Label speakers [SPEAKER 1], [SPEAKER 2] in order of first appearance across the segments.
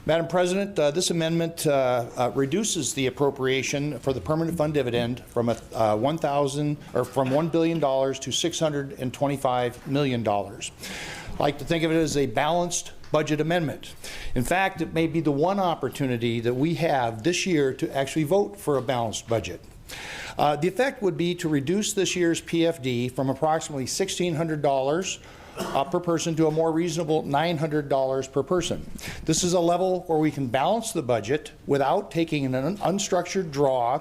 [SPEAKER 1] Madam President, this amendment reduces the appropriation for the permanent fund dividend from $1 billion to $625 million. I like to think of it as a balanced budget amendment. In fact, it may be the one opportunity that we have this year to actually vote for a balanced budget. The effect would be to reduce this year's PFD from approximately $1,600 per person to a more reasonable $900 per person. This is a level where we can balance the budget without taking an unstructured draw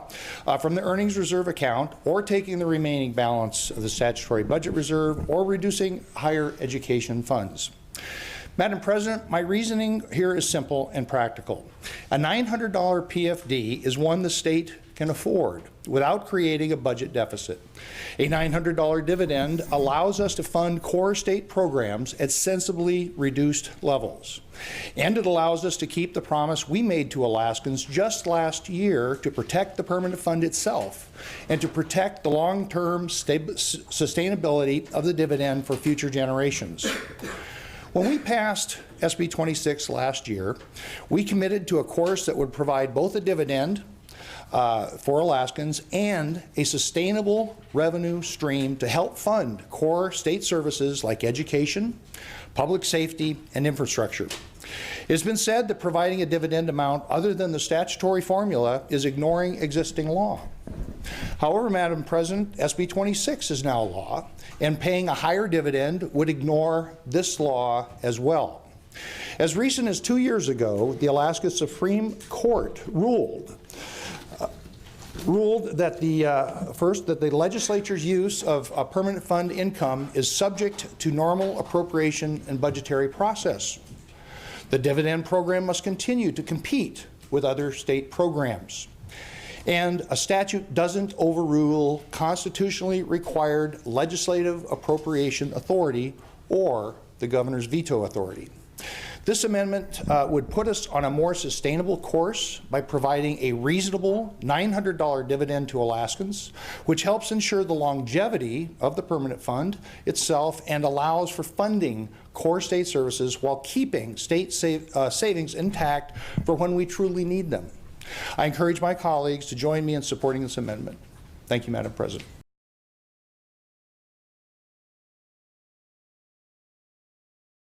[SPEAKER 1] from the earnings reserve account, or taking the remaining balance of the statutory budget reserve, or reducing higher education funds. Madam President, my reasoning here is simple and practical. A $900 PFD is one the state can afford without creating a budget deficit. A $900 dividend allows us to fund core state programs at sensibly reduced levels. And it allows us to keep the promise we made to Alaskans just last year to protect the permanent fund itself and to protect the long-term sustainability of the dividend for future generations. When we passed SB 26 last year, we committed to a course that would provide both a dividend for Alaskans and a sustainable revenue stream to help fund core state services like education, public safety, and infrastructure. It has been said that providing a dividend amount other than the statutory formula is ignoring existing law. However, Madam President, SB 26 is now law, and paying a higher dividend would ignore this law as well. As recent as 2 years ago, the Alaska Supreme Court ruled that the legislature's use of a permanent fund income is subject to normal appropriation and budgetary process. The dividend program must continue to compete with other state programs. And a statute doesn't overrule constitutionally required legislative appropriation authority or the governor's veto authority. This amendment would put us on a more sustainable course by providing a reasonable $900 dividend to Alaskans, which helps ensure the longevity of the permanent fund itself and allows for funding core state services while keeping state savings intact for when we truly need them. I encourage my colleagues to join me in supporting this amendment. Thank you, Madam President.